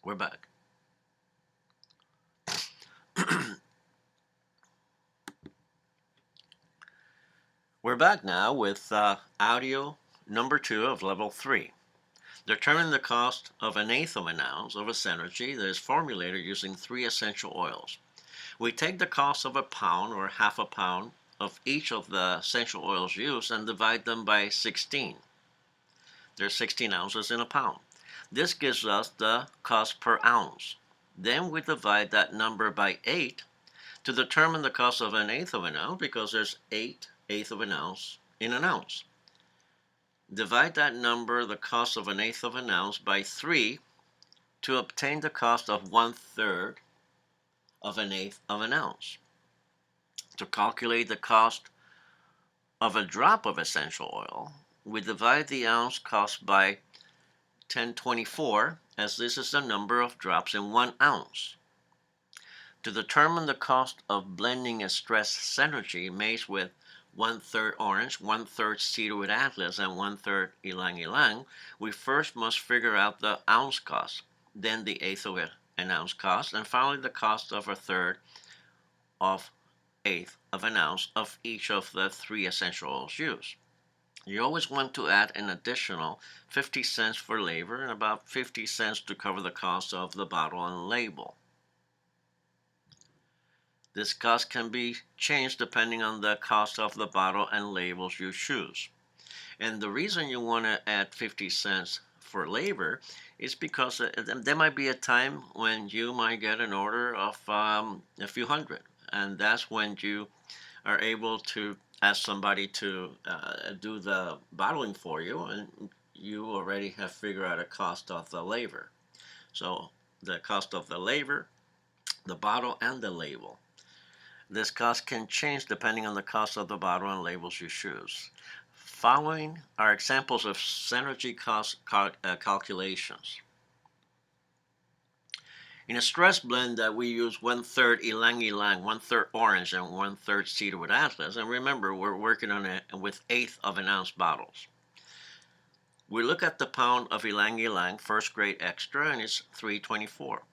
We're back. We're back now with audio number 2 of level 3. Determine the cost of an eighth of an ounce of a synergy that is formulated using 3 essential oils. We take the cost of a pound or half a pound of each of the essential oils used and divide them by 16. There's 16 ounces in a pound. This gives us the cost per ounce. Then we divide that number by 8 to determine the cost of an eighth of an ounce, because there's 8 eighths of an ounce in an ounce. Divide that number, the cost of an eighth of an ounce, by 3 to obtain the cost of 1/3 of an eighth of an ounce. To calculate the cost of a drop of essential oil, we divide the ounce cost by 1024, as this is the number of drops in 1 ounce. To determine the cost of blending a stress synergy made with 1/3 orange, 1/3 cedarwood atlas, and 1/3 ylang ylang, we first must figure out the ounce cost, then the eighth of an ounce cost, and finally the cost of 1/3 of eighth of an ounce of each of the 3 essential oils used. You always want to add an additional 50 cents for labor and about 50 cents to cover the cost of the bottle and label. This cost can be changed depending on the cost of the bottle and labels you choose. And the reason you want to add 50 cents for labor is because there might be a time when you might get an order of a few hundred, and that's when you are able to ask somebody to do the bottling for you, and you already have figured out a cost of the labor. So the cost of the labor, the bottle, and the label. This cost can change depending on the cost of the bottle and labels you choose. Following are examples of synergy cost calculations. In a stress blend that we use 1/3 ylang ylang, 1/3 orange, and 1/3 cedarwood atlas, and remember we're working on it with eighth of an ounce bottles. We look at the pound of ylang ylang first grade extra, and it's $3.24.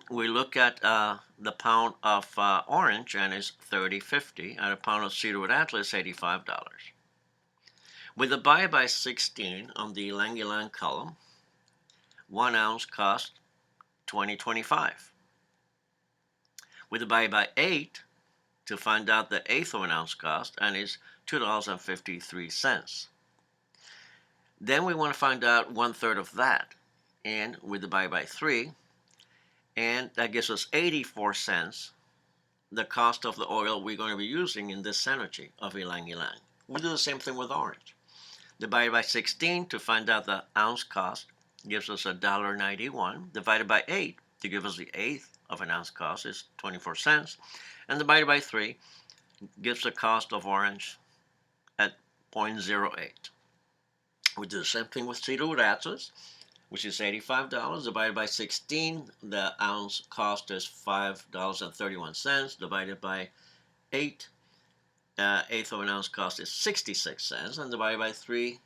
We look at the pound of orange, and it's $30.50, and a pound of cedarwood atlas, $85. We divide by 16 on the ylang ylang column. 1 ounce costs $20.25. We divide by 8 to find out the eighth of an ounce cost, and it's $2.53. Then we want to find out 1/3 of that, and we divide by 3, and that gives us 84 cents, the cost of the oil we're going to be using in this synergy of ylang ylang. We do the same thing with orange. Divide by 16 to find out the ounce cost, gives us $1.91. Divided by 8 to give us the eighth of an ounce cost is 24 cents. And divided by 3 gives the cost of orange at 0.08. We do the same thing with cedarwood atlas, which is $85. Divided by 16, the ounce cost is $5.31. Divided by 8, eighth of an ounce cost is 66 cents. And divided by 3,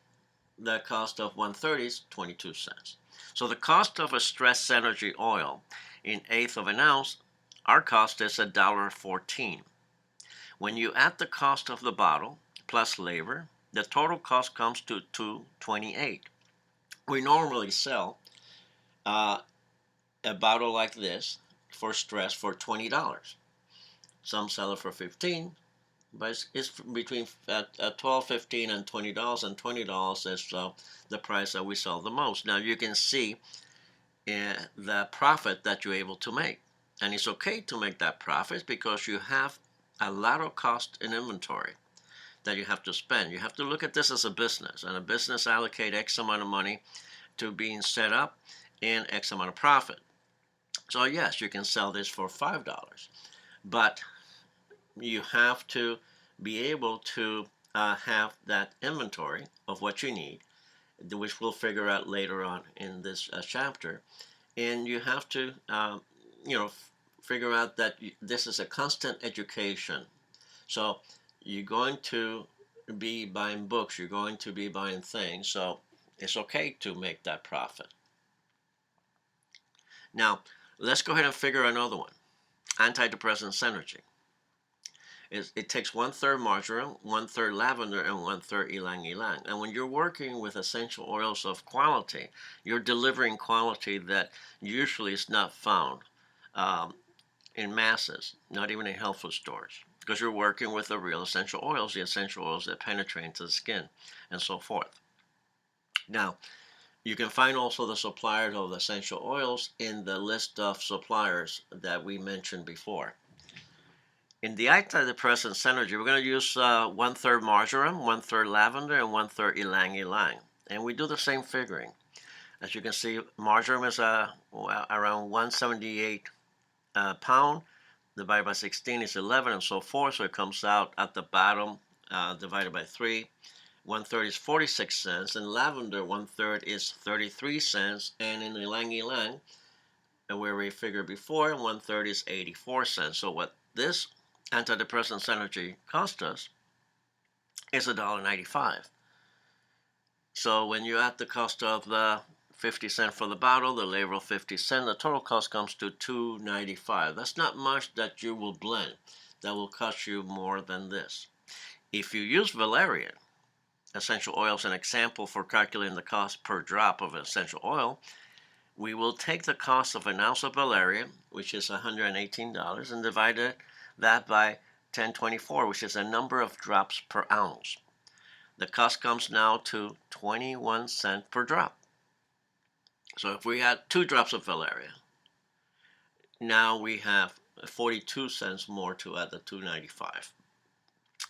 the cost of 1/3 is 22 cents. So the cost of a stress synergy oil in eighth of an ounce, our cost is $1.14. When you add the cost of the bottle plus labor, the total cost comes to $2.28. We normally sell a bottle like this for stress for $20. Some sell it for $15, but it's between $12, $15, and $20, and $20 is the price that we sell the most. Now you can see the profit that you're able to make, and it's okay to make that profit because you have a lot of cost in inventory that you have to spend. You have to look at this as a business, and a business allocate X amount of money to being set up and X amount of profit. So yes, you can sell this for $5, but you have to be able to have that inventory of what you need, which we'll figure out later on in this chapter. And you have to, figure out that this is a constant education. So you're going to be buying books, you're going to be buying things, so it's okay to make that profit. Now, let's go ahead and figure another one. Antidepressant synergy. It takes 1/3 marjoram, 1/3 lavender, and 1/3 ylang ylang. And when you're working with essential oils of quality, you're delivering quality that usually is not found um, in masses, not even in health food stores, because you're working with the real essential oils, the essential oils that penetrate into the skin, and so forth. Now, you can find also the suppliers of the essential oils in the list of suppliers that we mentioned before. In the antidepressant synergy, we're going to use 1/3 marjoram, 1/3 lavender, and 1/3 ylang ylang. And we do the same figuring. As you can see, marjoram is around 178 pound, divided by 16 is 11, and so forth. So it comes out at the bottom, divided by 3. 1/3 is 46 cents. In lavender, 1/3 is 33 cents. And in ylang ylang, where we figured before, 1/3 is 84 cents. So what this antidepressant synergy cost us is $1.95. So when you add the cost of the 50 cents for the bottle, the label 50 cents, the total cost comes to $2.95. That's not much that you will blend. That will cost you more than this. If you use valerian essential oil as an example for calculating the cost per drop of essential oil, we will take the cost of an ounce of valerian, which is $118, and divide that by 1024, which is the number of drops per ounce. The cost comes now to 21 cents per drop. So if we had 2 drops of valerian, now we have 42 cents more to add the 295.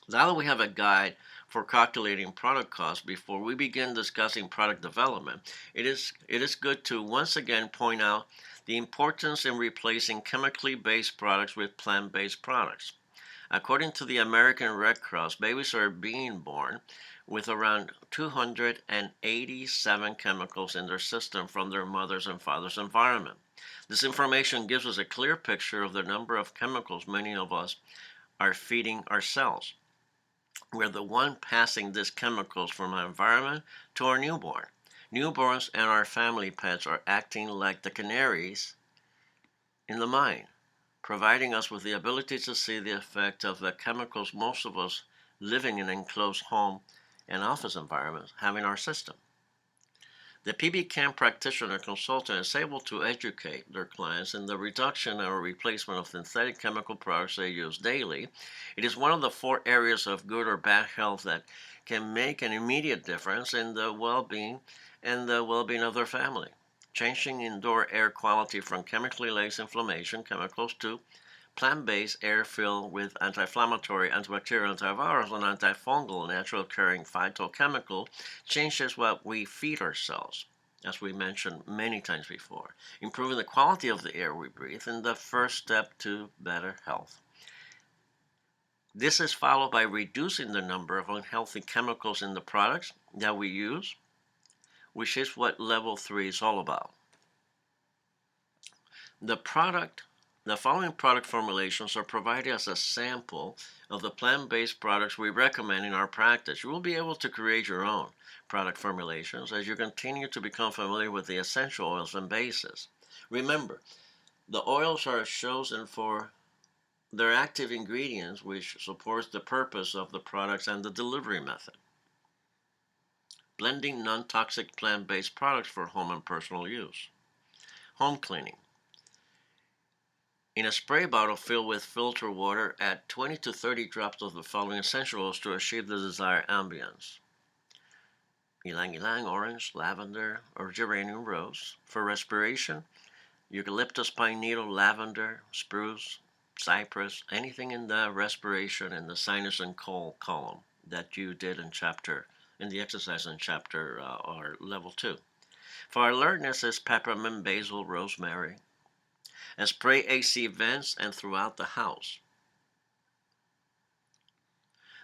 Now that we have a guide for calculating product costs before we begin discussing product development, it is good to once again point out the importance in replacing chemically based products with plant-based products. According to the American Red Cross, babies are being born with around 287 chemicals in their system from their mother's and father's environment. This information gives us a clear picture of the number of chemicals many of us are feeding ourselves. We're the one passing these chemicals from our environment to our newborn. Newborns and our family pets are acting like the canaries in the mine, providing us with the ability to see the effect of the chemicals most of us living in enclosed home and office environments have in our system. The PB Chem practitioner consultant is able to educate their clients in the reduction or replacement of synthetic chemical products they use daily. It is one of the 4 areas of good or bad health that can make an immediate difference in the well-being and the well-being of their family. Changing indoor air quality from chemically laced inflammation chemicals to plant-based air filled with anti-inflammatory, antibacterial, antiviral, and antifungal natural occurring phytochemical changes what we feed ourselves, as we mentioned many times before, improving the quality of the air we breathe and the first step to better health. This is followed by reducing the number of unhealthy chemicals in the products that we use, which is what level 3 is all about. The following product formulations are provided as a sample of the plant-based products we recommend in our practice. You will be able to create your own product formulations as you continue to become familiar with the essential oils and bases. Remember, the oils are chosen for their active ingredients, which supports the purpose of the products and the delivery method. Blending non-toxic plant-based products for home and personal use. Home cleaning. In a spray bottle filled with filtered water, add 20 to 30 drops of the following essential oils to achieve the desired ambience. Ylang ylang, orange, lavender, or geranium rose. For respiration, eucalyptus, pine needle, lavender, spruce, cypress, anything in the respiration in the sinus and cold column that you did in the exercise in chapter or level 2. For alertness is peppermint, basil, rosemary. And spray AC vents and throughout the house.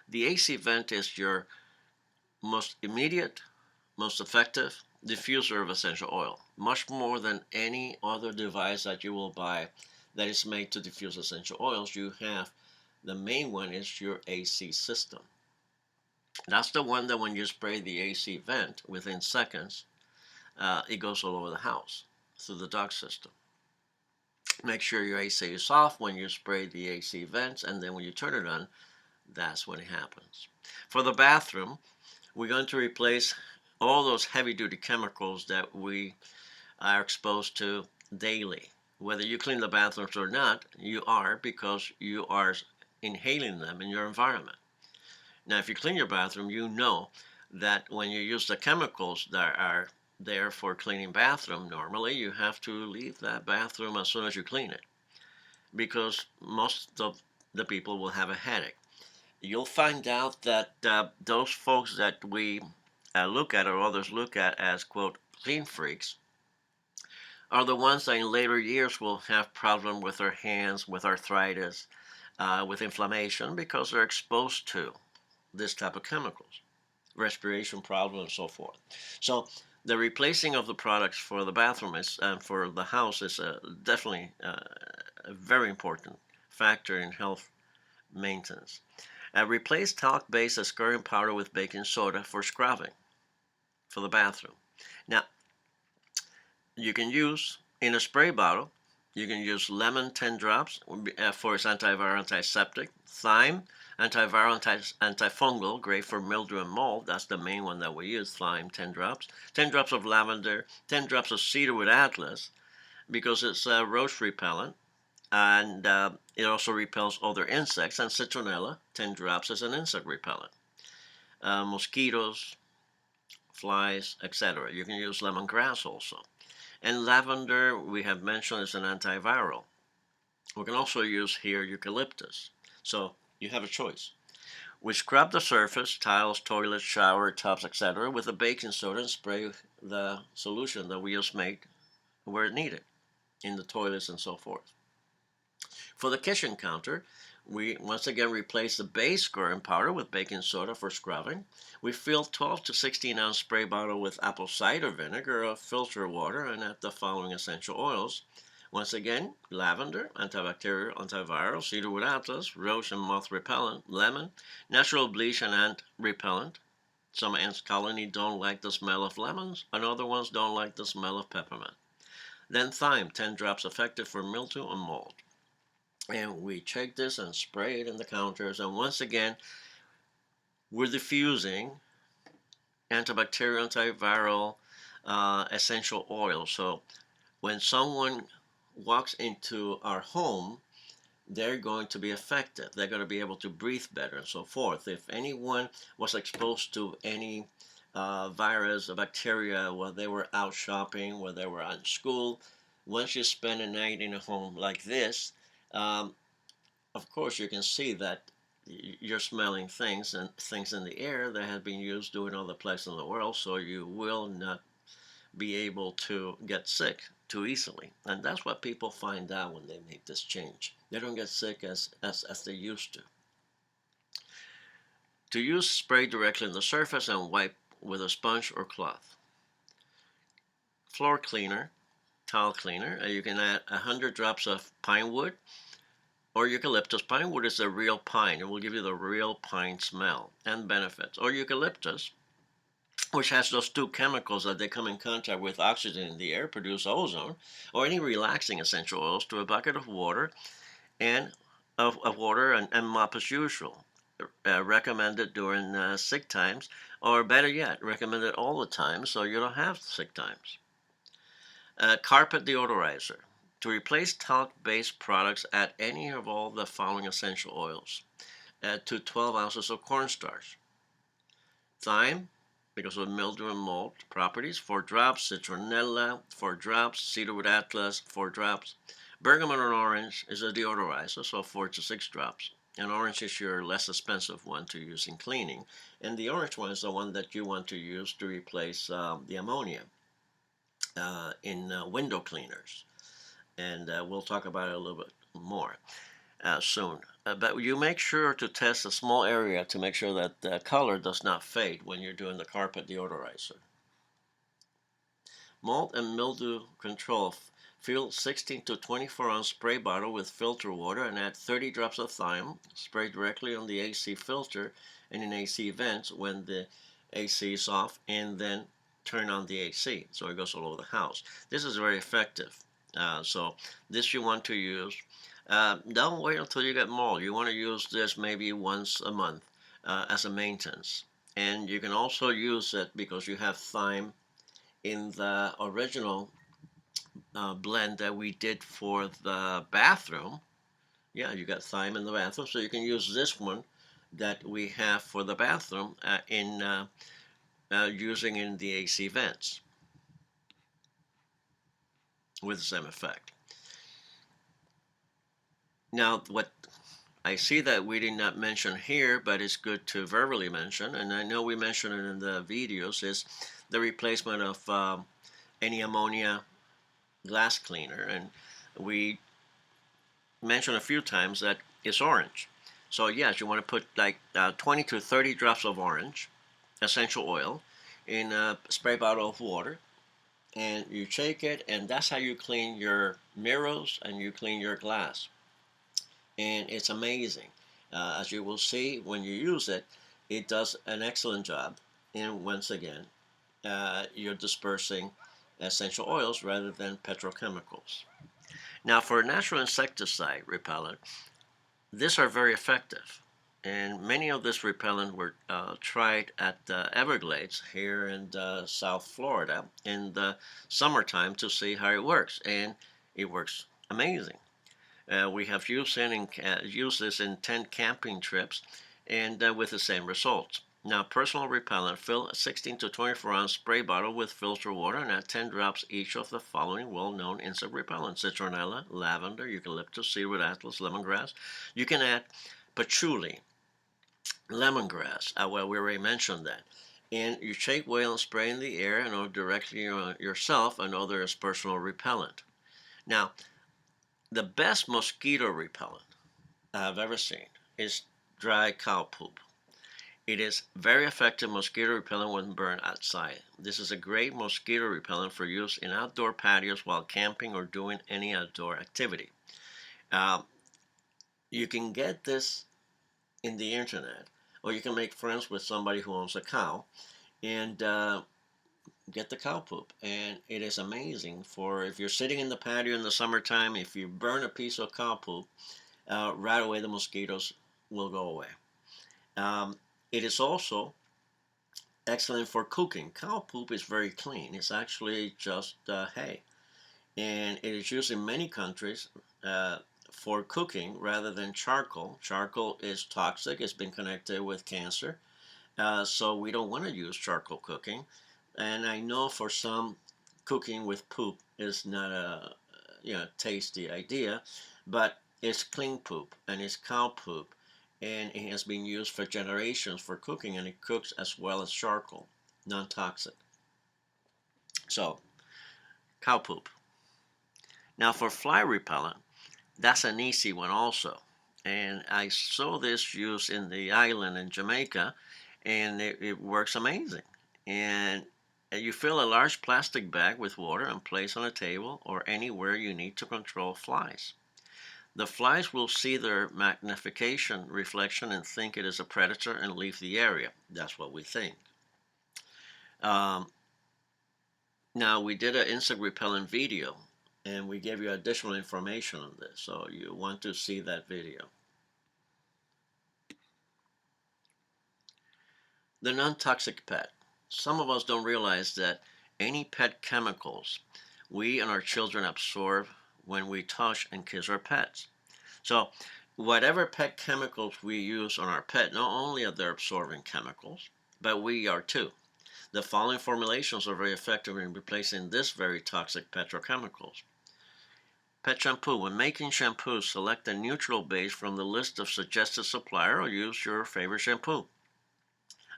The AC vent is your most immediate, most effective diffuser of essential oil, much more than any other device that you will buy that is made to diffuse essential oils. The main one is your AC system. That's the one that when you spray the AC vent, within seconds, it goes all over the house through the duct system. Make sure your AC is off when you spray the AC vents, and then when you turn it on, that's when it happens. For the bathroom, we're going to replace all those heavy-duty chemicals that we are exposed to daily. Whether you clean the bathrooms or not, you are, because you are inhaling them in your environment. Now, if you clean your bathroom, you know that when you use the chemicals that are there for cleaning bathroom, normally you have to leave that bathroom as soon as you clean it, because most of the people will have a headache. You'll find out that those folks that we look at, or others look at as, quote, clean freaks, are the ones that in later years will have problem with their hands, with arthritis, with inflammation, because they're exposed to this type of chemicals, respiration problems, and so forth. So the replacing of the products for the bathroom is, for the house, is definitely a very important factor in health maintenance. Replace talc-based scrubbing powder with baking soda for scrubbing for the bathroom. Now, you can use, in a spray bottle, you can use lemon 10 drops for its antiviral, antiseptic, thyme, antiviral, antifungal, great for mildew and mold. That's the main one that we use, thyme, 10 drops. 10 drops of lavender, 10 drops of cedarwood atlas, because it's a roach repellent, and it also repels other insects, and citronella, 10 drops, is an insect repellent. Mosquitoes, flies, etc. You can use lemongrass also. And lavender, we have mentioned, is an antiviral. We can also use here eucalyptus. So you have a choice. We scrub the surface, tiles, toilets, shower, tubs, etc. with a baking soda and spray the solution that we just made where it needed, in the toilets and so forth. For the kitchen counter, we once again replace the base scrubbing powder with baking soda for scrubbing. We fill 12 to 16 ounce spray bottle with apple cider vinegar or filter water, and add the following essential oils. Once again, lavender, antibacterial, antiviral, cedarwood atlas, roach and moth repellent, lemon, natural bleach and ant repellent. Some ants colony don't like the smell of lemons, and other ones don't like the smell of peppermint. Then thyme, 10 drops, effective for mildew and mold. And we check this and spray it in the counters, and once again, we're diffusing antibacterial, antiviral, essential oil. So when someone walks into our home, they're going to be effective. They're going to be able to breathe better and so forth. If anyone was exposed to any virus or bacteria while they were out shopping, while they were out in school, once you spend a night in a home like this, of course you can see that you're smelling things, and things in the air that have been used doing other places in the world, so you will not be able to get sick too easily. And that's what people find out when they make this change. They don't get sick as they used to. To use, spray directly on the surface and wipe with a sponge or cloth. Floor cleaner, tile cleaner, you can add 100 drops of pine wood or eucalyptus. Pine wood is the real pine. It will give you the real pine smell and benefits. Or eucalyptus, which has those two chemicals that they come in contact with, oxygen in the air, produce ozone, or any relaxing essential oils, to a bucket of water and mop as usual. Recommended during sick times, or better yet, recommended all the time so you don't have sick times. Carpet deodorizer. To replace talc-based products, add any of all the following essential oils. Add to 12 ounces of cornstarch. Thyme, because of mildew and mold properties, 4 drops. Citronella, 4 drops. Cedarwood atlas, 4 drops. Bergamot and orange is a deodorizer, so 4 to 6 drops. And orange is your less expensive one to use in cleaning. And the orange one is the one that you want to use to replace the ammonia in window cleaners. And we'll talk about it a little bit more soon. But you make sure to test a small area to make sure that the color does not fade when you're doing the carpet deodorizer. Mold and mildew control. Fill 16 to 24 ounce spray bottle with filter water and add 30 drops of thyme. Spray directly on the AC filter and in AC vents when the AC is off, and then turn on the AC so it goes all over the house. This is very effective. So this you want to use. Don't wait until you get mold. You want to use this maybe once a month as a maintenance. And you can also use it because you have thyme in the original blend that we did for the bathroom. Yeah, you got thyme in the bathroom, so you can use this one that we have for the bathroom in using in the AC vents with the same effect. Now, what I see that we did not mention here, but it's good to verbally mention, and I know we mentioned it in the videos, is the replacement of any ammonia glass cleaner. And we mentioned a few times that it's orange. So yes, you want to put like 20 to 30 drops of orange essential oil in a spray bottle of water, and you shake it, and that's how you clean your mirrors and you clean your glass. And it's amazing. As you will see when you use it, it does an excellent job. And once again, you're dispersing essential oils rather than petrochemicals. Now, for a natural insecticide repellent, these are very effective. And many of this repellent were tried at the Everglades here in South Florida in the summertime to see how it works. And it works amazing. We have used this in 10 camping trips and with the same results. Now, personal repellent, fill a 16 to 24 ounce spray bottle with filtered water and add 10 drops each of the following well-known insect repellents: citronella, lavender, eucalyptus, cedarwood, atlas, lemongrass. You can add patchouli, lemongrass. Well, we already mentioned that. And you shake well and spray in the air and or directly on yourself and others as personal repellent. Now, the best mosquito repellent I've ever seen is dry cow poop. It is very effective mosquito repellent when burned outside. This is a great mosquito repellent for use in outdoor patios while camping or doing any outdoor activity. Uh, you can get this in the internet, or you can make friends with somebody who owns a cow and get the cow poop. And it is amazing for if you're sitting in the patio in the summertime, if you burn a piece of cow poop, right away the mosquitoes will go away. Um, it is also excellent for cooking. Cow poop is very clean. It's actually just hay. And it is used in many countries for cooking rather than charcoal. Charcoal is toxic. It's been connected with cancer. So we don't want to use charcoal cooking. And I know for some, cooking with poop is not a tasty idea, but it's clean poop and it's cow poop, and it has been used for generations for cooking, and it cooks as well as charcoal, non-toxic. So cow poop. Now for fly repellent, that's an easy one also, and I saw this used in the island in Jamaica, and it works amazing. And you fill a large plastic bag with water and place on a table or anywhere you need to control flies. The flies will see their magnification reflection and think it is a predator and leave the area. That's what we think. Um, Now, we did an insect repellent video and we gave you additional information on this, so you want to see that video. The non-toxic pet. Some of us don't realize that any pet chemicals we and our children absorb when we touch and kiss our pets. So whatever pet chemicals we use on our pet, not only are they absorbing chemicals, but we are too. The following formulations are very effective in replacing this very toxic petrochemicals. Pet shampoo. When making shampoo, select a neutral base from the list of suggested supplier or use your favorite shampoo.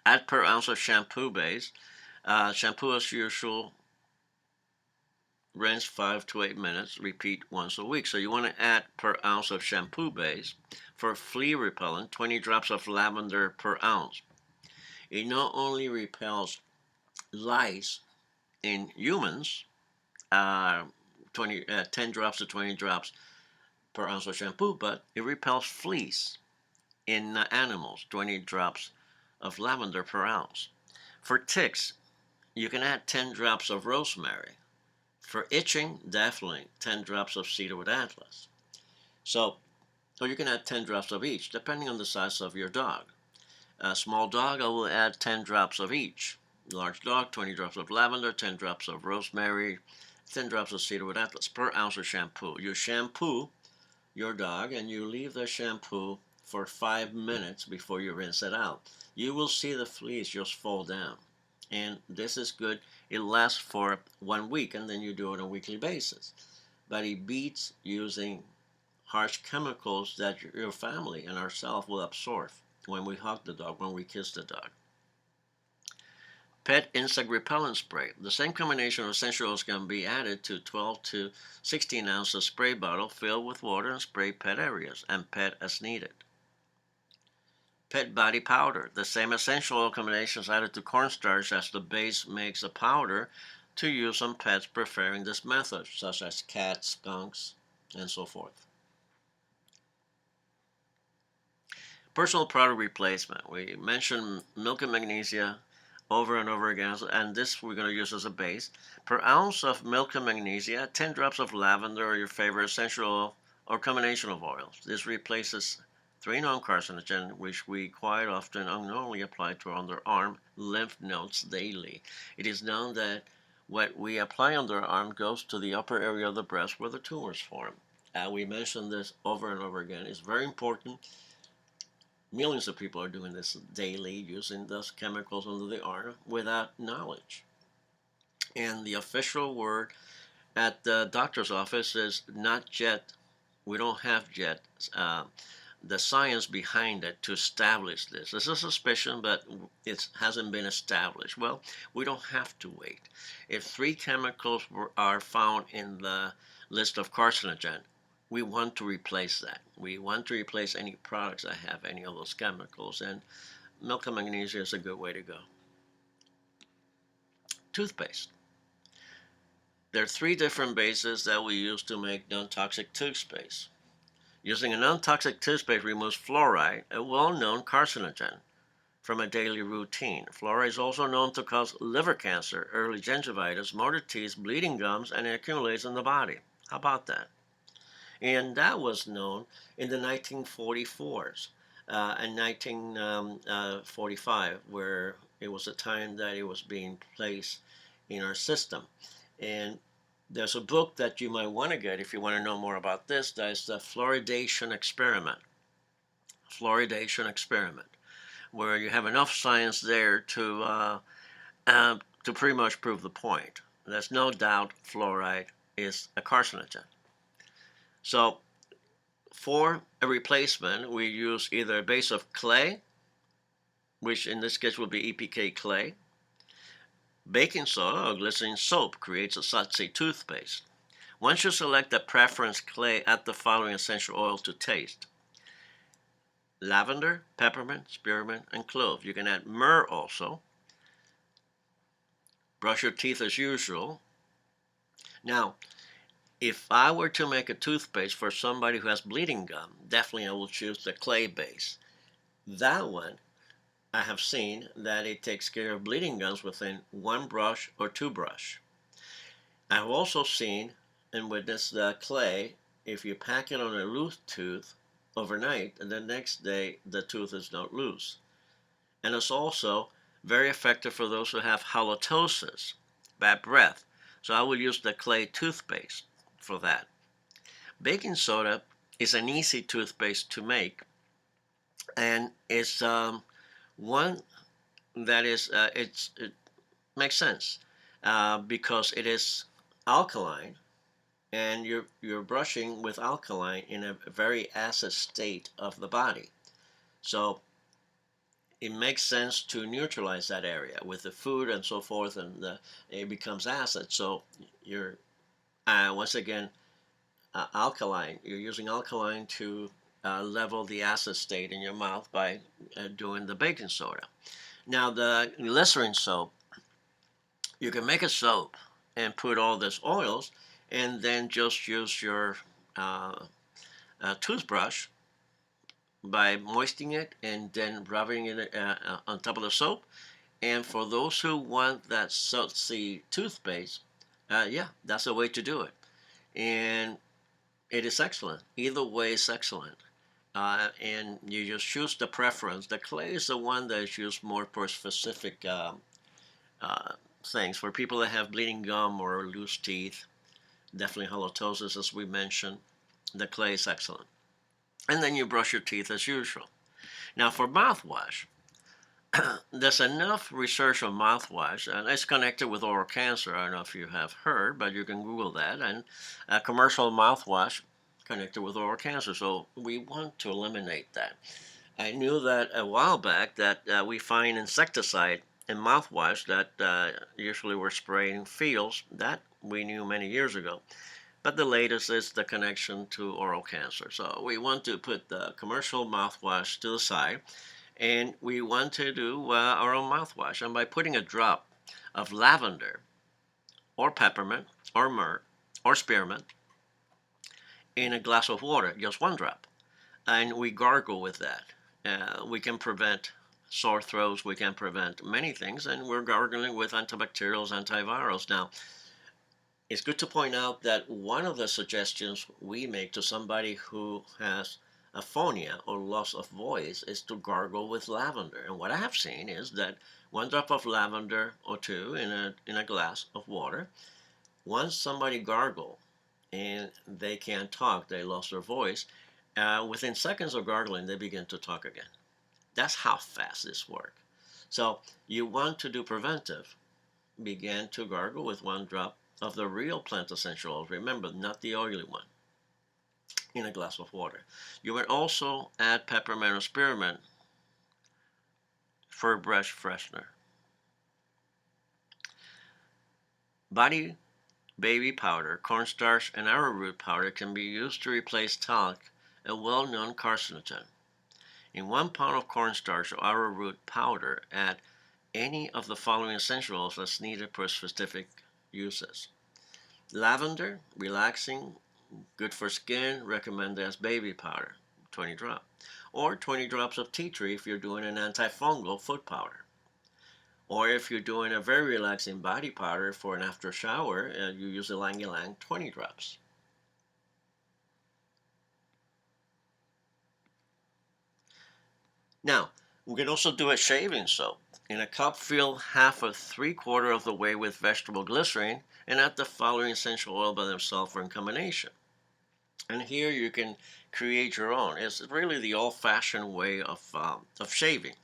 Add per ounce of shampoo base. Shampoo as usual, rinse 5 to 8 minutes, repeat once a week. So you want to add per ounce of shampoo base. For flea repellent, 20 drops of lavender per ounce. It not only repels lice in humans, 10 drops to 20 drops per ounce of shampoo, but it repels fleas in animals, 20 drops of lavender per ounce. For ticks, you can add 10 drops of rosemary. For itching, definitely 10 drops of cedarwood atlas. So, or you can add 10 drops of each, depending on the size of your dog. A small dog, I will add 10 drops of each. Large dog, 20 drops of lavender, 10 drops of rosemary, 10 drops of cedarwood atlas per ounce of shampoo. You shampoo your dog and you leave the shampoo for 5 minutes before you rinse it out. You will see the fleas just fall down. And this is good. It lasts for 1 week and then you do it on a weekly basis. But it beats using harsh chemicals that your family and ourselves will absorb when we hug the dog, when we kiss the dog. Pet insect repellent spray. The same combination of essential oils can be added to 12 to 16 ounces spray bottle filled with water and spray pet areas and pet as needed. Pet body powder. The same essential oil combination is added to cornstarch as the base makes a powder to use on pets preferring this method, such as cats, skunks, and so forth. Personal product replacement. We mentioned milk and magnesia over and over again, and this we're going to use as a base. Per ounce of milk and magnesia, 10 drops of lavender or your favorite essential oil or combination of oils. This replaces 3 non-carcinogen, which we quite often unknowingly apply to our underarm lymph nodes daily. It is known that what we apply on the arm goes to the upper area of the breast where the tumors form. We mentioned this over and over again. It's very important. Millions of people are doing this daily, using those chemicals under the arm without knowledge. And the official word at the doctor's office is not yet, we don't have yet the science behind it to establish this. This is a suspicion, but it hasn't been established. Well, we don't have to wait. If 3 chemicals are found in the list of carcinogen, we want to replace that. We want to replace any products that have any of those chemicals, and milk and magnesia is a good way to go. Toothpaste. There are 3 different bases that we use to make non-toxic toothpaste. Using a non-toxic toothpaste removes fluoride, a well-known carcinogen, from a daily routine. Fluoride is also known to cause liver cancer, early gingivitis, motor teeth, bleeding gums, and it accumulates in the body. How about that? And that was known in the 1944s and 1945, where it was a time that it was being placed in our system. And there's a book that you might want to get if you want to know more about this. That is the Fluoridation Experiment. Fluoridation Experiment, where you have enough science there to pretty much prove the point. There's no doubt fluoride is a carcinogen. So for a replacement, we use either a base of clay, which in this case will be EPK clay. Baking soda or glycerin soap creates a Satsi toothpaste. Once you select a preference clay, add the following essential oils to taste: lavender, peppermint, spearmint, and clove. You can add myrrh also. Brush your teeth as usual. Now, if I were to make a toothpaste for somebody who has bleeding gum, definitely I will choose the clay base. That one, I have seen that it takes care of bleeding gums within 1 brush or 2 brush. I have also seen and witnessed the clay, if you pack it on a loose tooth overnight, and the next day the tooth is not loose. And it's also very effective for those who have halitosis, bad breath. So I will use the clay toothpaste for that. Baking soda is an easy toothpaste to make, and it's one that is it makes sense because it is alkaline, and you're brushing with alkaline in a very acid state of the body. So it makes sense to neutralize that area with the food and so forth, and it becomes acid. So you're once again alkaline. You're using alkaline to level the acid state in your mouth by doing the baking soda. Now the glycerin soap, you can make a soap and put all these oils, and then just use your toothbrush by moistening it and then rubbing it on top of the soap. And for those who want that salty toothpaste, Yeah, that's the way to do it. And it is excellent. Either way is excellent. And you just choose the preference. The clay is the one that is used more for specific uh, things. For people that have bleeding gum or loose teeth, definitely halitosis, as we mentioned, the clay is excellent. And then you brush your teeth as usual. Now, for mouthwash, there's enough research on mouthwash, and it's connected with oral cancer. I don't know if you have heard, but you can Google that. And commercial mouthwash connected with oral cancer. So we want to eliminate that. I knew that a while back that we find insecticide in mouthwash that usually we're spraying fields. That we knew many years ago. But the latest is the connection to oral cancer. So we want to put the commercial mouthwash to the side, and we want to do our own mouthwash. And by putting a drop of lavender or peppermint or myrrh or spearmint in a glass of water, just one drop, and we gargle with that, we can prevent sore throats, we can prevent many things, and we're gargling with antibacterials, antivirals. Now, it's good to point out that one of the suggestions we make to somebody who has aphonia or loss of voice is to gargle with lavender. And what I have seen is that one drop of lavender or two in a glass of water, once somebody gargle and they can't talk, they lost their voice, within seconds of gargling, they begin to talk again. That's how fast this works. So you want to do preventive. Begin to gargle with one drop of the real plant essential oil. Remember, not the oily one, in a glass of water. You would also add peppermint or spearmint for brush freshener. Body baby powder, cornstarch, and arrowroot powder can be used to replace talc, a well-known carcinogen. In 1 pound of cornstarch or arrowroot powder, add any of the following essential oils as needed for specific uses. Lavender, relaxing, good for skin, recommended as baby powder, 20 drops. Or 20 drops of tea tree if you're doing an antifungal foot powder. Or if you're doing a very relaxing body powder for an after shower, you use the Lang Ylang 20 drops. Now, we can also do a shaving soap. In a cup, fill half or 3/4 of the way with vegetable glycerin and add the following essential oil by themselves or in combination. And here you can create your own. It's really the old-fashioned way of shaving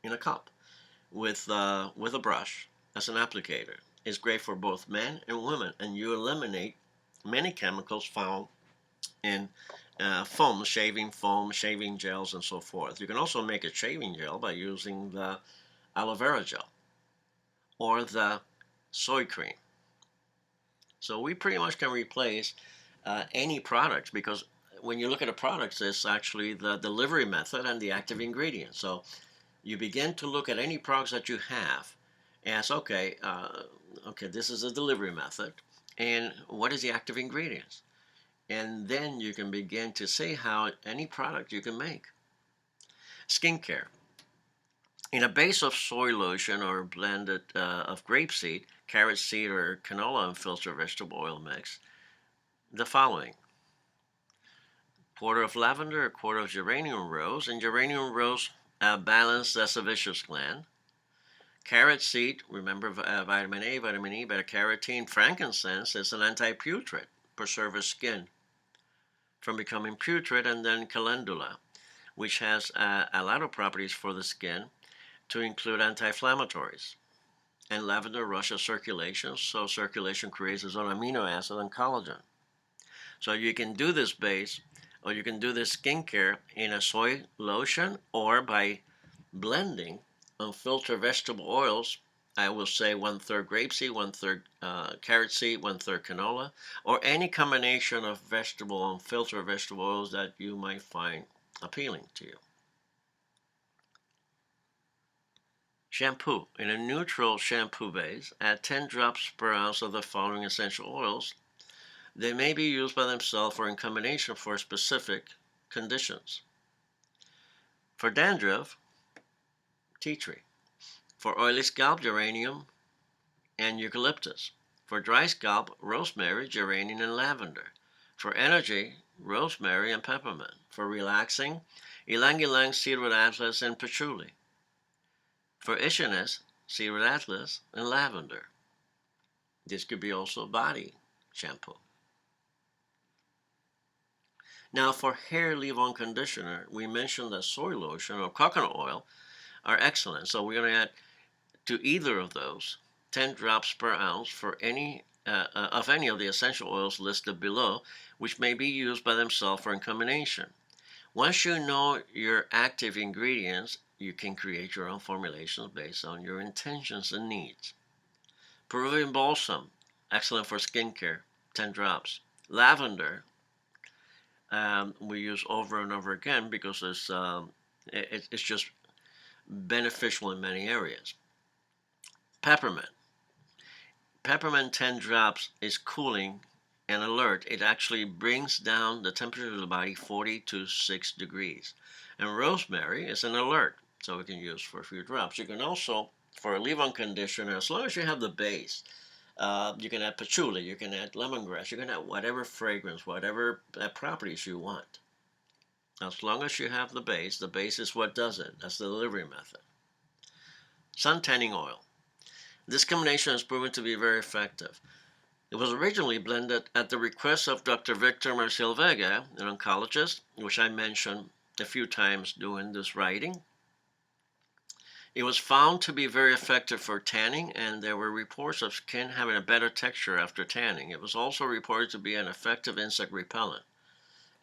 in a cup with a brush as an applicator. It's great for both men and women, and you eliminate many chemicals found in foam, shaving gels, and so forth. You can also make a shaving gel by using the aloe vera gel or the soy cream. So we pretty much can replace any products because when you look at the products, it's actually the delivery method and the active ingredient. So you begin to look at any products that you have as okay, okay, this is a delivery method, and what is the active ingredients? And then you can begin to see how any product you can make. Skincare. In a base of soy lotion or blended of grapeseed, carrot seed, or canola and filtered vegetable oil mix, the following: quarter of lavender, a quarter of geranium rose, and geranium rose balance the sebaceous gland. Carrot seed, remember vitamin A, vitamin E, beta carotene. Frankincense is an anti-putrid, preserves skin from becoming putrid, and then calendula, which has a lot of properties for the skin to include anti-inflammatories. And lavender rushes circulation, so circulation creates its own amino acid and collagen. So you can do this base, or you can do this skincare in a soy lotion, or by blending unfiltered vegetable oils. I will say 1/3 grapeseed, 1/3 carrot seed, 1/3 canola, or any combination of vegetable unfiltered vegetable oils that you might find appealing to you. Shampoo. In a neutral shampoo base, add 10 drops per ounce of the following essential oils. They may be used by themselves or in combination for specific conditions. For dandruff, tea tree. For oily scalp, geranium and eucalyptus. For dry scalp, rosemary, geranium, and lavender. For energy, rosemary and peppermint. For relaxing, ylang ylang, cedarwood atlas, and patchouli. For itchiness, cedarwood atlas and lavender. This could be also body shampoo. Now, for hair leave-on conditioner, we mentioned that soy lotion or coconut oil are excellent. So we're going to add to either of those 10 drops per ounce for any of any of the essential oils listed below, which may be used by themselves or in combination. Once you know your active ingredients, you can create your own formulations based on your intentions and needs. Peruvian balsam, excellent for skincare, 10 drops. Lavender, we use over and over again because it's just beneficial in many areas. Peppermint. Peppermint 10 drops is cooling and alert. It actually brings down the temperature of the body 40 to 6 degrees. And rosemary is an alert, so we can use for a few drops. You can also, for a leave-on conditioner, as long as you have the base, you can add patchouli, you can add lemongrass, you can add whatever fragrance, whatever properties you want. As long as you have the base is what does it. That's the delivery method. Sun tanning oil. This combination has proven to be very effective. It was originally blended at the request of Dr. Victor Marcel Vega, an oncologist, which I mentioned a few times during this writing. It was found to be very effective for tanning, and there were reports of skin having a better texture after tanning. It was also reported to be an effective insect repellent.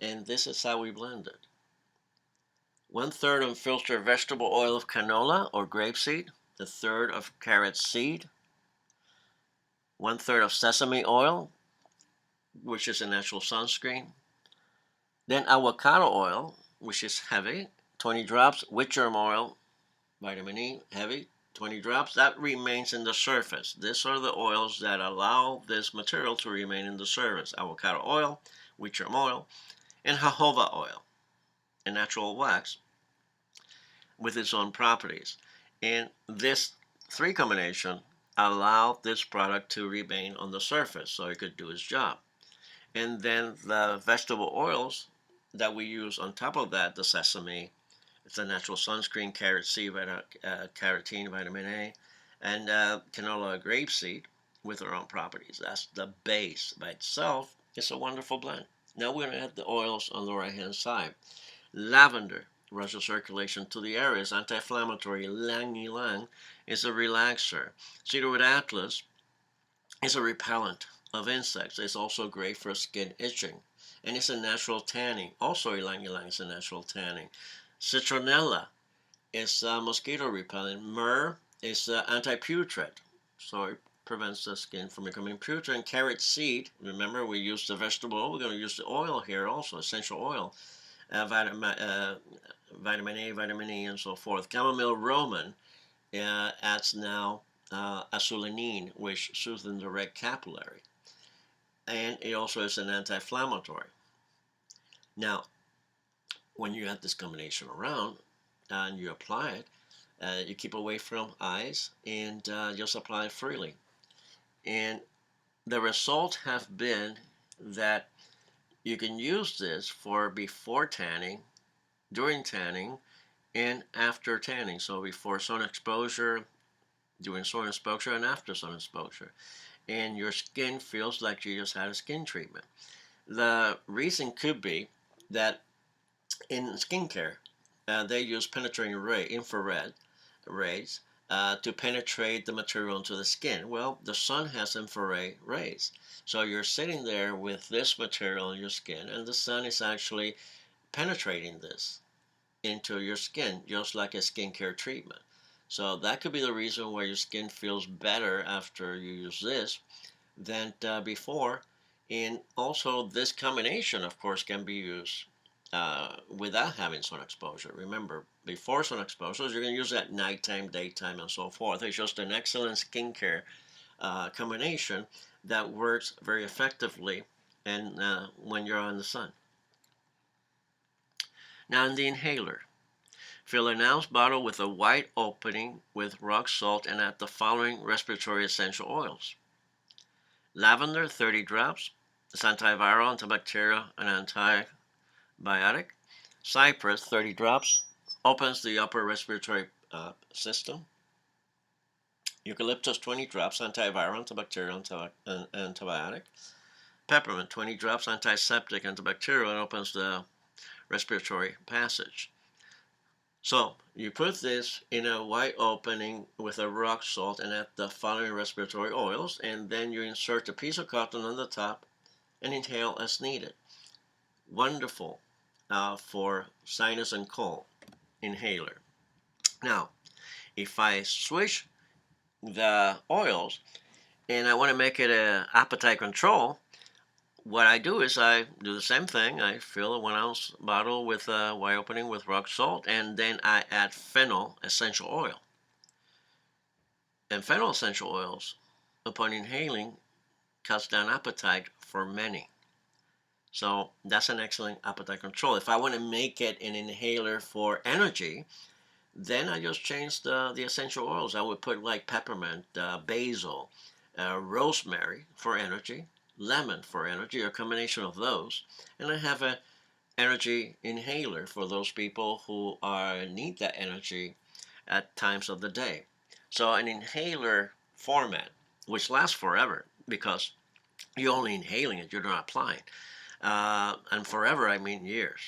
And this is how we blend it. 1/3 unfiltered vegetable oil of canola or grapeseed, 1/3 of carrot seed, 1/3 of sesame oil, which is a natural sunscreen. Then avocado oil, which is heavy, 20 drops. Witchworm oil, vitamin E, heavy, 20 drops. That remains in the surface. These are the oils that allow this material to remain in the surface. Avocado oil, witchworm oil, and jojoba oil, a natural wax with its own properties. And this three combination allow this product to remain on the surface so it could do its job. And then the vegetable oils that we use on top of that, the sesame, it's a natural sunscreen, carrot seed, carotene, vitamin A, and canola grapeseed with their own properties. That's the base by itself. It's a wonderful blend. Now we're going to add the oils on the right hand side. Lavender rushes circulation to the areas. Anti-inflammatory, ylang ylang is a relaxer. Cedarwood atlas is a repellent of insects. It's also great for skin itching. And it's a natural tanning. Also, ylang ylang is a natural tanning. Citronella is a mosquito repellent. Myrrh is anti-putrid, so it prevents the skin from becoming putrid. And carrot seed, remember we used the vegetable oil, we're going to use the oil here also, essential oil. Vitamin A, vitamin E, and so forth. Chamomile roman adds now azulinine, which soothes the red capillary. And it also is an anti-inflammatory. Now, when you have this combination around and you apply it, you keep away from eyes and just apply it freely. And the results have been that you can use this for before tanning, during tanning, and after tanning. So before sun exposure, during sun exposure, and after sun exposure. And your skin feels like you just had a skin treatment. The reason could be that in skincare, they use penetrating infrared rays to penetrate the material into the skin. Well, the sun has infrared rays. So you're sitting there with this material in your skin, and the sun is actually penetrating this into your skin, just like a skincare treatment. So that could be the reason why your skin feels better after you use this than before. And also, this combination, of course, can be used without having sun exposure. Remember, before sun exposure, you're going to use that nighttime, daytime, and so forth. It's just an excellent skincare combination that works very effectively and when you're on the sun. Now, in the inhaler, fill an ounce bottle with a wide opening with rock salt and add the following respiratory essential oils: Lavender, 30 drops. It's antiviral, antibacterial, and antibiotic. Cypress, 30 drops. Opens the upper respiratory system. Eucalyptus, 20 drops. Antiviral, antibacterial, antibiotic. Peppermint, 20 drops. Antiseptic, antibacterial, and opens the respiratory passage. So you put this in a white opening with a rock salt and add the following respiratory oils, and then you insert a piece of cotton on the top and inhale as needed. Wonderful for sinus and cold inhaler. Now, if I switch the oils and I want to make it an appetite control, what I do is I do the same thing. I fill a 1 ounce bottle with a white opening with rock salt, and then I add fennel essential oil. And fennel essential oils, upon inhaling, cuts down appetite for many. So that's an excellent appetite control. If I want to make it an inhaler for energy, then I just change the essential oils. I would put like peppermint, basil, rosemary for energy, lemon for energy, or a combination of those. And I have an energy inhaler for those people who need that energy at times of the day. So an inhaler format, which lasts forever because you're only inhaling it, you're not applying. And forever, I mean years.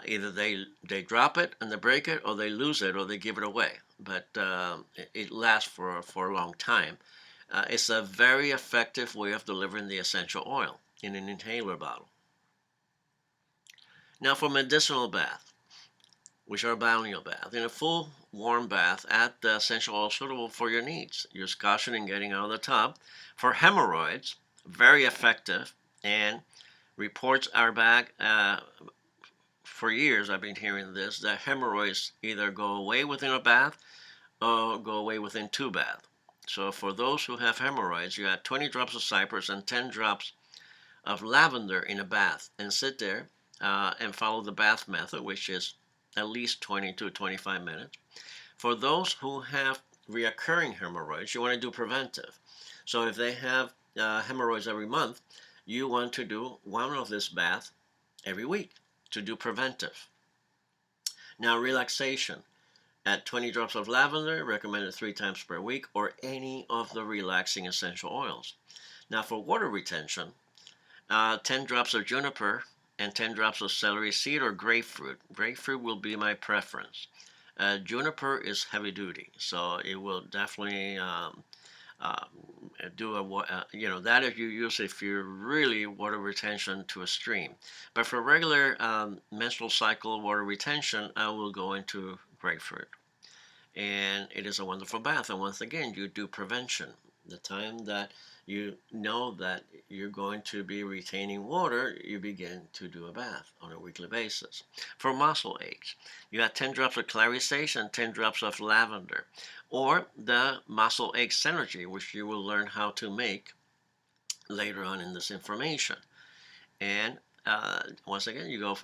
Either they drop it and they break it, or they lose it, or they give it away. But it lasts for a long time. It's a very effective way of delivering the essential oil in an inhaler bottle. Now for medicinal bath, which are balneal bath. In a full warm bath, add the essential oil suitable for your needs. Use caution in getting out of the tub. For hemorrhoids, very effective, and reports are back. For years I've been hearing this, that hemorrhoids either go away within a bath or go away within 2 baths. So for those who have hemorrhoids, you add 20 drops of cypress and 10 drops of lavender in a bath and sit there and follow the bath method, which is at least 20 to 25 minutes. For those who have reoccurring hemorrhoids, you want to do preventive. So if they have hemorrhoids every month, you want to do one of this bath every week to do preventive. Now relaxation, add 20 drops of lavender, recommended 3 times per week, or any of the relaxing essential oils. Now for water retention, 10 drops of juniper and 10 drops of celery seed or grapefruit. Grapefruit will be my preference. Juniper is heavy duty, so it will definitely do that if you use it if you're really water retention to a stream. But for regular menstrual cycle water retention, I will go into grapefruit. And it is a wonderful bath. And once again, you do prevention. The time that you know that you're going to be retaining water, you begin to do a bath on a weekly basis. For muscle aches, you add 10 drops of clary sage and 10 drops of lavender, or the muscle ache synergy, which you will learn how to make later on in this information. And once again, you go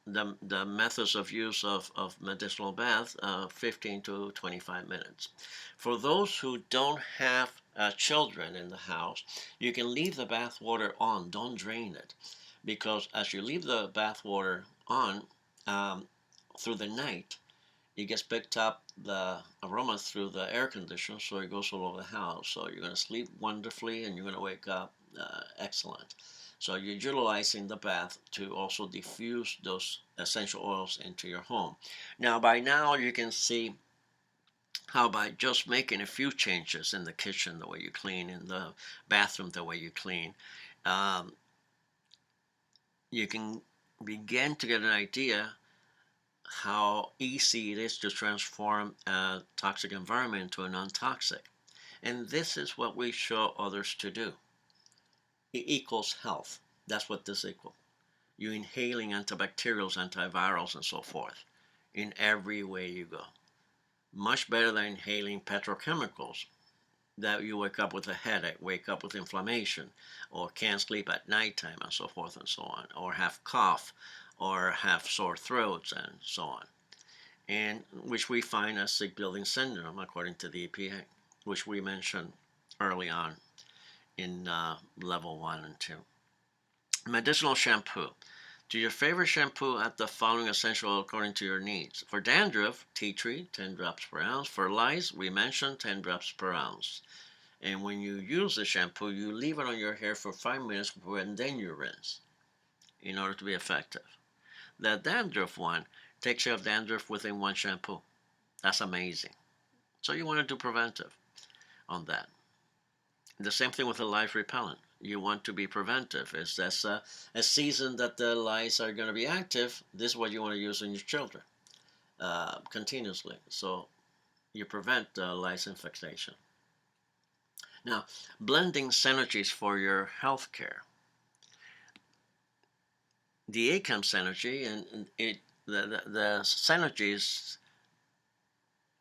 the methods of use of medicinal bath, 15 to 25 minutes. For those who don't have children in the house, you can leave the bath water on. Don't drain it, because as you leave the bath water on through the night, it gets picked up the aroma through the air conditioner, so it goes all over the house. So you're going to sleep wonderfully, and you're going to wake up excellent. So you're utilizing the bath to also diffuse those essential oils into your home. Now, by now, you can see how by just making a few changes in the kitchen, the way you clean, in the bathroom, the way you clean, you can begin to get an idea how easy it is to transform a toxic environment into a non-toxic. And this is what we show others to do. It equals health. That's what this equals. You're inhaling antibacterials, antivirals, and so forth in every way you go. Much better than inhaling petrochemicals that you wake up with a headache, wake up with inflammation, or can't sleep at nighttime, and so forth and so on, or have cough, or have sore throats, and so on. And which we find as sick building syndrome, according to the EPA, which we mentioned early on in level 1 and 2. Medicinal shampoo. Do your favorite shampoo add the following essential oil according to your needs. For dandruff, tea tree, 10 drops per ounce. For lice, we mentioned 10 drops per ounce. And when you use the shampoo, you leave it on your hair for 5 minutes and then you rinse in order to be effective. The dandruff one takes care of dandruff within one shampoo. That's amazing. So you want to do preventive on that. The same thing with a lice repellent. You want to be preventive. It's that's a season that the lice are going to be active. This is what you want to use on your children continuously. So you prevent lice infestation. Now, blending synergies for your health care. The ACAM synergy the synergies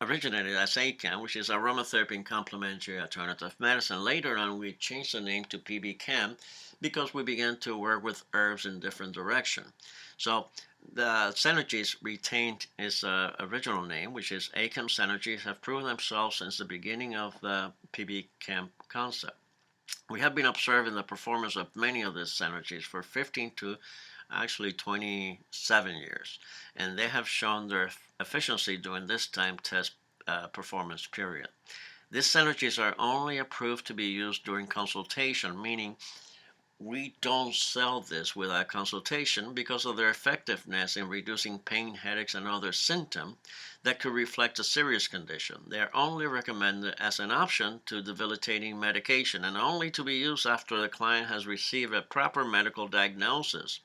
originated as ACAM, which is aromatherapy and complementary alternative medicine. Later on, we changed the name to PBCAM because we began to work with herbs in different direction. So the synergies retained its original name, which is ACAM synergies, have proven themselves since the beginning of the PBCAM concept. We have been observing the performance of many of these synergies for 15 to actually 27 years, and they have shown their efficiency during this time test performance period. These synergies are only approved to be used during consultation, meaning we don't sell this without consultation because of their effectiveness in reducing pain, headaches, and other symptoms that could reflect a serious condition. They are only recommended as an option to debilitating medication and only to be used after the client has received a proper medical diagnosis.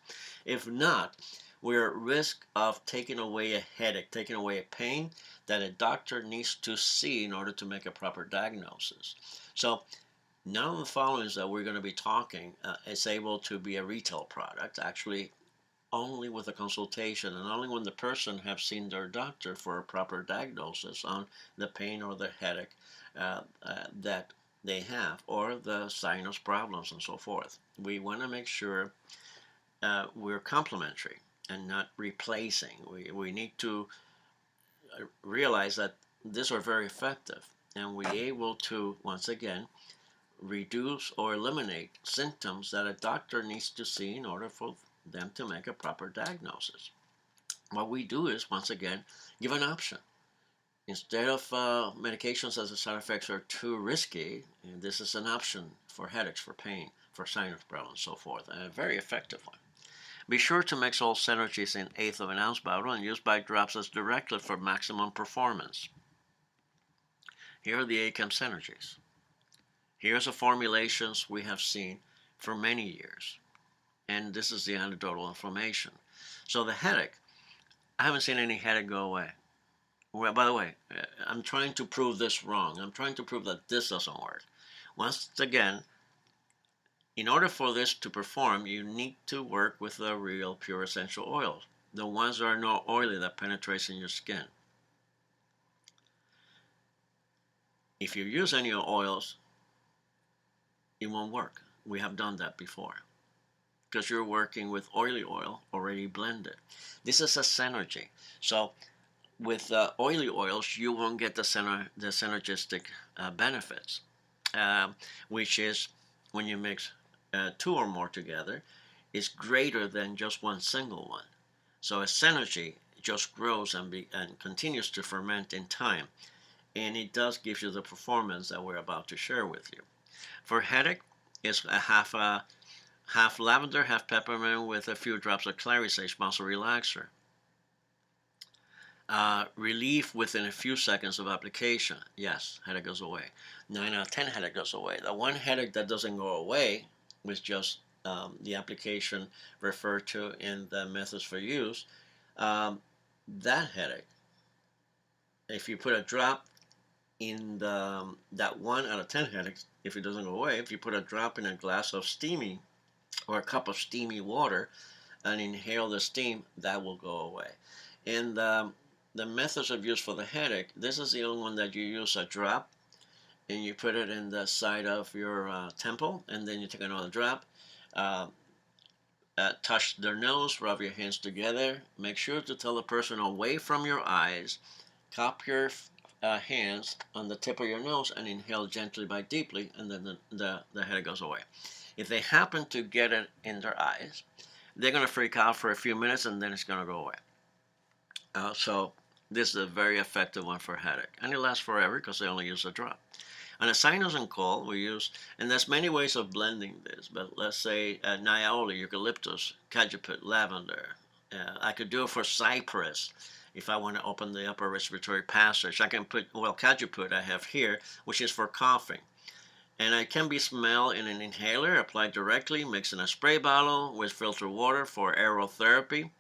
If not, we're at risk of taking away a headache, taking away a pain that a doctor needs to see in order to make a proper diagnosis. So none of the followings that we're going to be talking is able to be a retail product, actually only with a consultation and only when the person have seen their doctor for a proper diagnosis on the pain or the headache that they have or the sinus problems and so forth. We want to make sure we're complementary and not replacing. We need to realize that these are very effective and we're able to, once again, reduce or eliminate symptoms that a doctor needs to see in order for them to make a proper diagnosis. What we do is, once again, give an option. Instead of medications as the side effects are too risky, this is an option for headaches, for pain, for sinus problems, and so forth, and a very effective one. Be sure to mix all synergies in 1/8 of an ounce bottle and use by drops as directed for maximum performance. Here are the ACAM synergies. Here's the formulations we have seen for many years. And this is the anecdotal information. So the headache, I haven't seen any headache go away. Well, by the way, I'm trying to prove this wrong. I'm trying to prove that this doesn't work. Once again, in order for this to perform, you need to work with the real pure essential oils, the ones that are not oily that penetrates in your skin. If you use any oils, it won't work. We have done that before because you're working with oily oil already blended. This is a synergy. So with oily oils, you won't get the synergistic benefits, which is when you mix 2 or more together, is greater than just one single one. So a synergy just grows and continues to ferment in time, and it does give you the performance that we're about to share with you. For headache, it's a half lavender, half peppermint with a few drops of clary sage muscle relaxer. Relief within a few seconds of application. Yes, headache goes away. 9 out of 10 headache goes away. The one headache that doesn't go away was just the application referred to in the methods for use. That headache, if you put a drop in that 1 out of 10 headaches, if it doesn't go away, if you put a drop in a glass of steamy or a cup of steamy water and inhale the steam, that will go away. And the methods of use for the headache, this is the only one that you use a drop and you put it in the side of your temple, and then you take another drop, touch their nose, rub your hands together, make sure to tell the person away from your eyes, cup your hands on the tip of your nose and inhale gently but deeply, and then the headache goes away. If they happen to get it in their eyes, they're going to freak out for a few minutes and then it's going to go away. So this is a very effective one for headache, and it lasts forever because they only use a drop. On a sinus and cold, we use, and there's many ways of blending this, but let's say niaouli, eucalyptus, cajeput, lavender. I could do it for cypress if I want to open the upper respiratory passage. I can put, well, cajeput I have here, which is for coughing. And it can be smelled in an inhaler, applied directly, mixed in a spray bottle with filtered water for aerotherapy,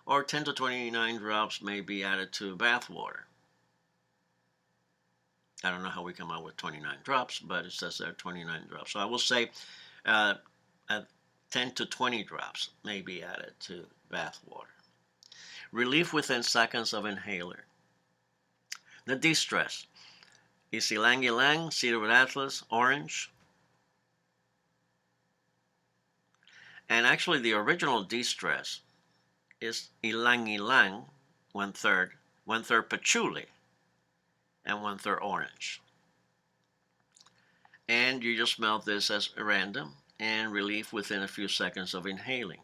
or 10 to 29 drops may be added to bath water. I don't know how we come out with 29 drops, but it says there 29 drops. So I will say 10 to 20 drops may be added to bath water. Relief within seconds of inhaler. The de-stress is ylang ylang, cedarwood atlas, orange. And actually the original de-stress is ylang ylang, one third patchouli, and 1/3 orange. And you just smell this as random and relief within a few seconds of inhaling.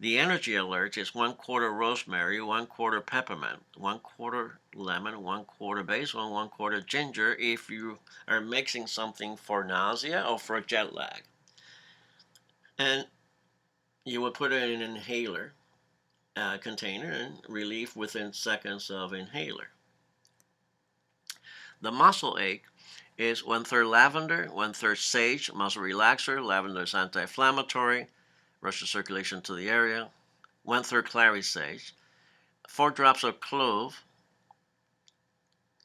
The energy alert is 1/4 rosemary, 1/4 peppermint, 1/4 lemon, 1/4 basil, and 1/4 ginger if you are mixing something for nausea or for jet lag. And you will put it in an inhaler container and relief within seconds of inhaler. The muscle ache is 1/3 lavender, 1/3 sage, muscle relaxer. Lavender is anti-inflammatory, rushes circulation to the area. 1/3 clary sage, 4 drops of clove,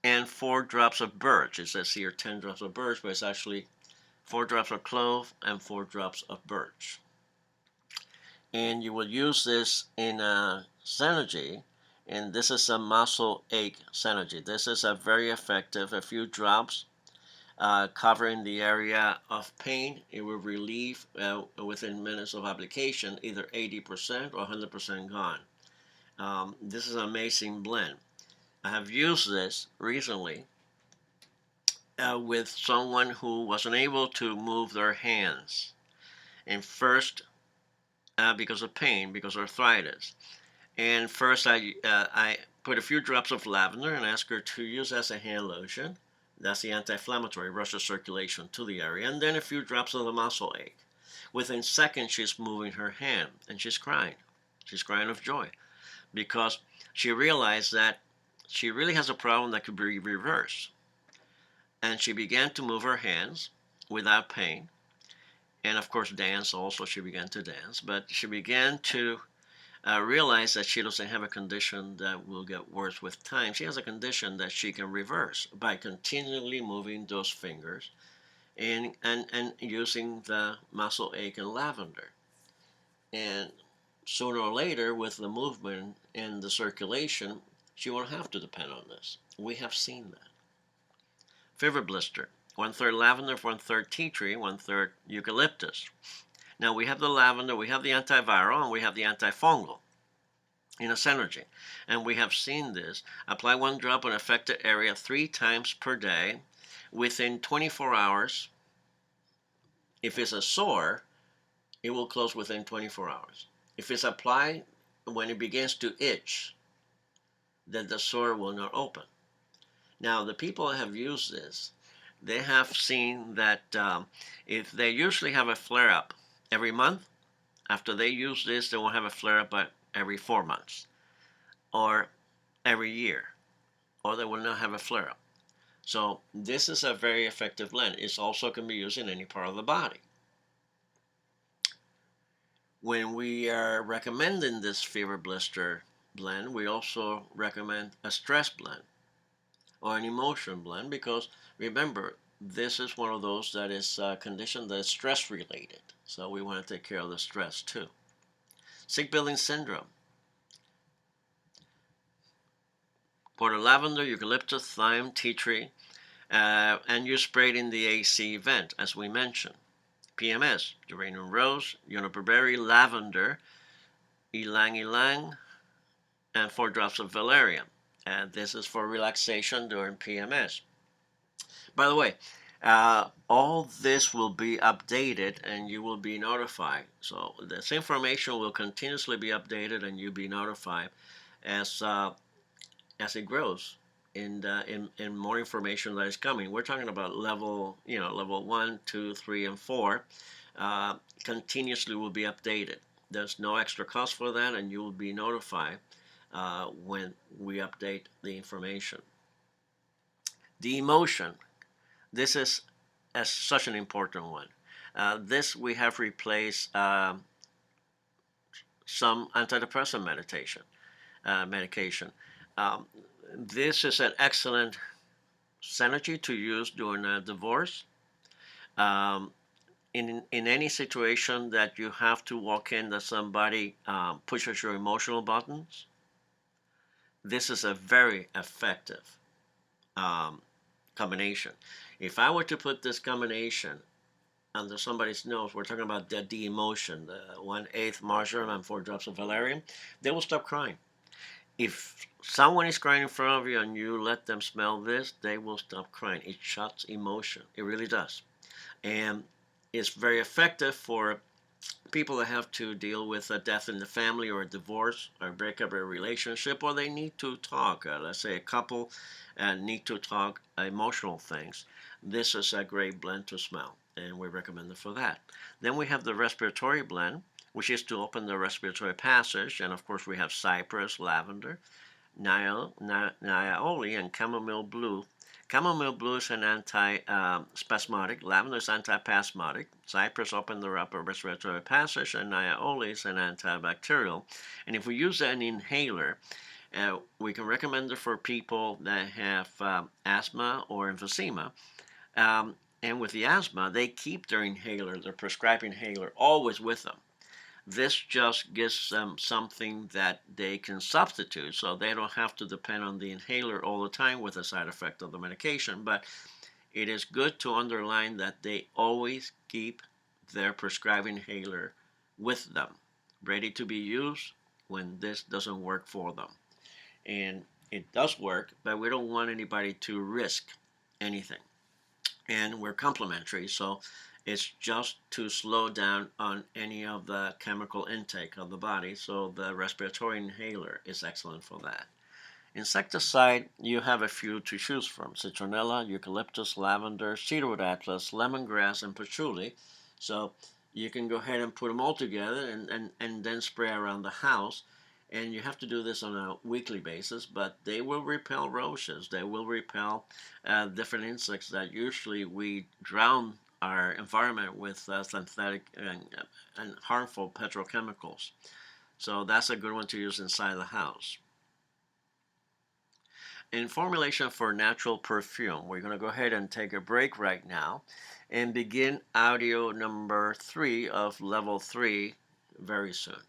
and 4 drops of birch. It says here 10 drops of birch, but it's actually 4 drops of clove and 4 drops of birch. And you will use this in a Synergy. And this is a muscle ache Synergy. This is a very effective, a few drops covering the area of pain. It will relieve within minutes of application, either 80% or 100% gone. This is an amazing blend. I have used this recently with someone who wasn't able to move their hands. And first, because of pain, because of arthritis. And first I put a few drops of lavender and asked her to use as a hand lotion. That's the anti-inflammatory, rushes circulation to the area. And then a few drops of the muscle ache. Within seconds, she's moving her hand and she's crying. She's crying of joy because she realized that she really has a problem that could be reversed. And she began to move her hands without pain. And of course, dance also, she began to dance. But she began to realize that she doesn't have a condition that will get worse with time. She has a condition that she can reverse by continually moving those fingers and using the muscle ache and lavender. And sooner or later, with the movement and the circulation, she won't have to depend on this. We have seen that. Fever blister, 1/3 lavender, 1/3 tea tree, 1/3 eucalyptus. Now we have the lavender, we have the antiviral, and we have the antifungal in a Synergy. And we have seen this. Apply 1 drop on affected area 3 times per day within 24 hours. If it's a sore, it will close within 24 hours. If it's applied when it begins to itch, then the sore will not open. Now, the people that have used this, they have seen that if they usually have a flare-up every month, after they use this, they won't have a flare-up but every 4 months, or every year, or they will not have a flare-up. So this is a very effective blend. It also can be used in any part of the body. When we are recommending this fever blister blend, we also recommend a stress blend or an emotion blend, because remember, this is one of those that is a condition that is stress related. So we want to take care of the stress too. Sick building syndrome. Porter lavender, eucalyptus, thyme, tea tree, and you spray it in the AC vent, as we mentioned. PMS, geranium rose, juniper berry, lavender, ylang ylang, and 4 drops of valerian. And this is for relaxation during PMS. By the way, all this will be updated and you will be notified. So this information will continuously be updated and you'll be notified as it grows in more information that is coming. We're talking about level, level 1, 2, 3, and 4. Continuously will be updated. There's no extra cost for that, and you will be notified when we update the information. The emotion. This is such an important one. This we have replaced some antidepressant medication. Um, this is an excellent synergy to use during a divorce. Um, in any situation that you have to walk in that somebody pushes your emotional buttons, this is a very effective um, combination. If I were to put this combination under somebody's nose, we're talking about the emotion, the 1/8 marjoram and 4 drops of valerian, they will stop crying. If someone is crying in front of you and you let them smell this, they will stop crying. It shuts emotion. It really does. And it's very effective for people that have to deal with a death in the family or a divorce or break up a relationship, or they need to talk. Let's say a couple need to talk emotional things. This is a great blend to smell, and we recommend it for that. Then we have the respiratory blend, which is to open the respiratory passage, and of course we have cypress, lavender, Niaoli, and chamomile blue. Chamomile blue is an anti-spasmodic, lavender is antispasmodic, cypress opens the upper respiratory passage, and Niaoli is an antibacterial. And if we use an inhaler, we can recommend it for people that have asthma or emphysema. And with the asthma, they keep their inhaler, their prescribed inhaler, always with them. This just gives them something that they can substitute, so they don't have to depend on the inhaler all the time with the side effect of the medication. But it is good to underline that they always keep their prescribed inhaler with them, ready to be used when this doesn't work for them. And it does work, but we don't want anybody to risk anything. And we're complementary, so it's just to slow down on any of the chemical intake of the body, so the respiratory inhaler is excellent for that. Insecticide, you have a few to choose from: citronella, eucalyptus, lavender, cedarwood atlas, lemongrass, and patchouli. So you can go ahead and put them all together and then spray around the house. And you have to do this on a weekly basis, but they will repel roaches. They will repel different insects that usually we drown our environment with synthetic and harmful petrochemicals. So that's a good one to use inside the house. In formulation for natural perfume, we're going to go ahead and take a break right now and begin audio number 3 of level 3 very soon.